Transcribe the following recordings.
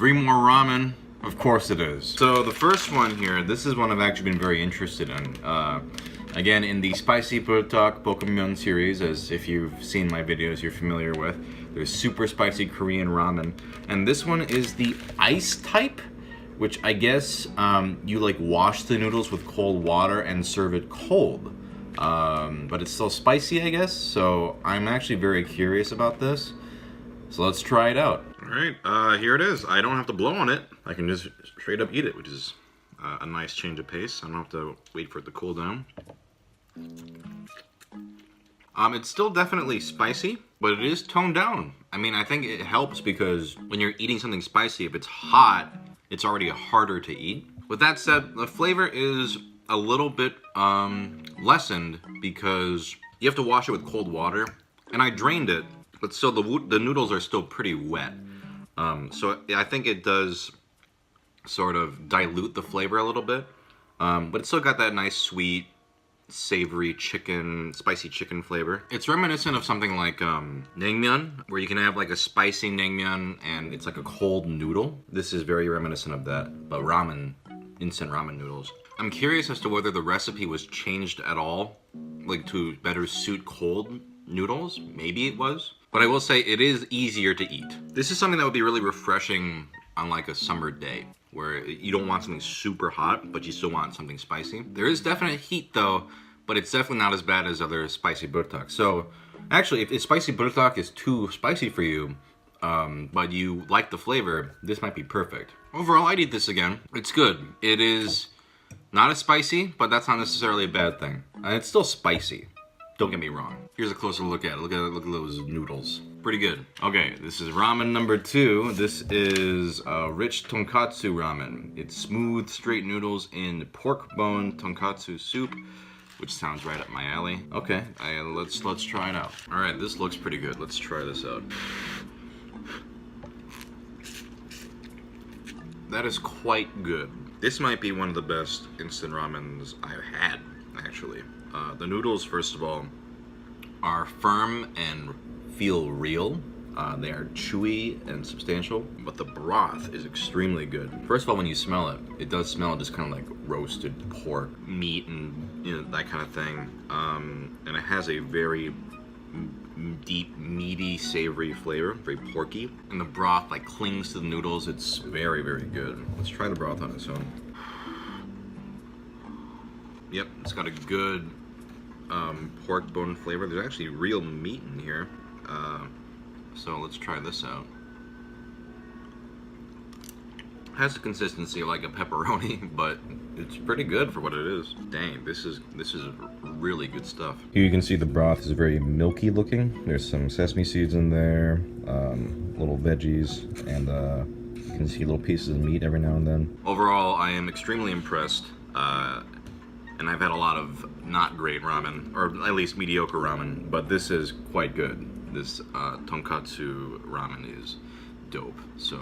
3 more ramen. Of course it is. So the first one here, this is one I've actually been very interested in. Again, in the Spicy Buldak Pokemon series, as if you've seen my videos, you're familiar with. There's super spicy Korean ramen. And this one is the ice type, which I guess you like wash the noodles with cold water and serve it cold. But it's still spicy, I guess. So I'm actually very curious about this. So let's try it out. All right, here it is. I don't have to blow on it. I can just straight up eat it, which is a nice change of pace. I don't have to wait for it to cool down. It's still definitely spicy, but it is toned down. I mean, I think it helps because when you're eating something spicy, if it's hot, it's already harder to eat. With that said, the flavor is a little bit lessened because you have to wash it with cold water, and I drained it, but still the noodles are still pretty wet. So I think it does sort of dilute the flavor a little bit, but it's still got that nice sweet, savory chicken, spicy chicken flavor. It's reminiscent of something like naengmyeon, where you can have like a spicy naengmyeon and it's like a cold noodle. This is very reminiscent of that, but ramen, instant ramen noodles. I'm curious as to whether the recipe was changed at all, like to better suit cold noodles. Maybe it was. But I will say it is easier to eat. This is something that would be really refreshing on like a summer day, where you don't want something super hot, but you still want something spicy. There is definite heat though, but it's definitely not as bad as other spicy buldak. So actually, if spicy buldak is too spicy for you, but you like the flavor, this might be perfect. Overall, I'd eat this again. It's good. It is not as spicy, but that's not necessarily a bad thing. It's still spicy. Don't get me wrong. Here's a closer look at it. Look at those noodles. Pretty good. Okay, this is ramen number 2. This is rich tonkotsu ramen. It's smooth, straight noodles in pork bone tonkotsu soup, which sounds right up my alley. Okay, let's try it out. All right, this looks pretty good. Let's try this out. That is quite good. This might be one of the best instant ramens I've had, actually. The noodles, first of all, are firm and feel real. They are chewy and substantial, but the broth is extremely good. First of all, when you smell it, it does smell just kind of like roasted pork, meat, and that kind of thing. And it has a very deep, meaty, savory flavor, very porky. And the broth like clings to the noodles. It's very, very good. Let's try the broth on its own. Yep, it's got a good pork bone flavor. There's actually real meat in here. So let's try this out. Has the consistency of like a pepperoni, but it's pretty good for what it is. Dang, this is really good stuff. Here you can see the broth is very milky looking. There's some sesame seeds in there, little veggies, and you can see little pieces of meat every now and then. Overall, I am extremely impressed. And I've had a lot of not great ramen, or at least mediocre ramen, but this is quite good. This tonkotsu ramen is dope, so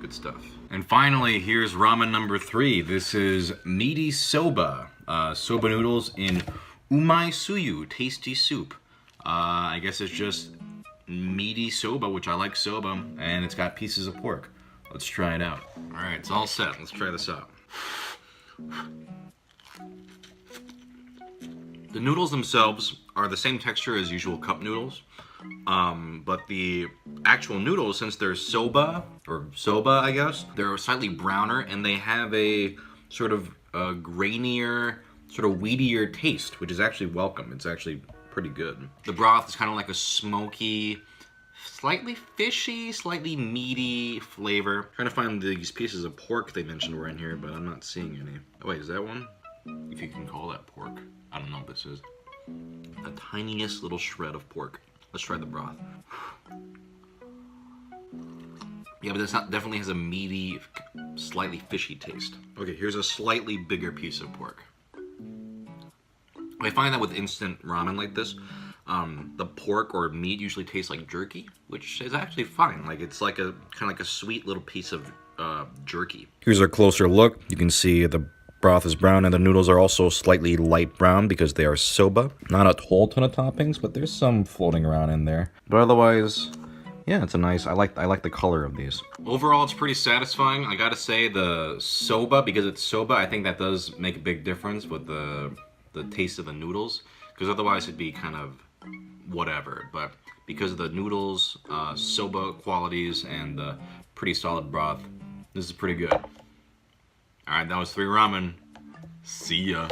good stuff. And finally, here's ramen number 3. This is Meaty Soba. Soba noodles in umai suyu, tasty soup. I guess it's just meaty soba, which I like soba, and it's got pieces of pork. Let's try it out. All right, it's all set. Let's try this out. The noodles themselves are the same texture as usual cup noodles, but the actual noodles, since they're soba, I guess, they're slightly browner, and they have a sort of grainier, sort of wheatier taste, which is actually welcome. It's actually pretty good. The broth is kind of like a smoky, slightly fishy, slightly meaty flavor. I'm trying to find these pieces of pork they mentioned were in here, but I'm not seeing any. Oh wait, is that one? If you can call that pork. I don't know what this is. The tiniest little shred of pork. Let's try the broth. Yeah, but this definitely has a meaty, slightly fishy taste. Okay, here's a slightly bigger piece of pork. I find that with instant ramen like this, the pork or meat usually tastes like jerky, which is actually fine. Like it's like a kind of like a sweet little piece of jerky. Here's a closer look. You can see the broth is brown, and the noodles are also slightly light brown because they are soba. Not a whole ton of toppings, but there's some floating around in there. But otherwise, Yeah, it's a nice, I like the color of these. Overall, it's pretty satisfying. I gotta say the soba, because it's soba, I think that does make a big difference with the taste of the noodles. Because otherwise it'd be kind of whatever. But because of the noodles, soba qualities, and the pretty solid broth, this is pretty good. Alright, that was 3 ramen. See ya.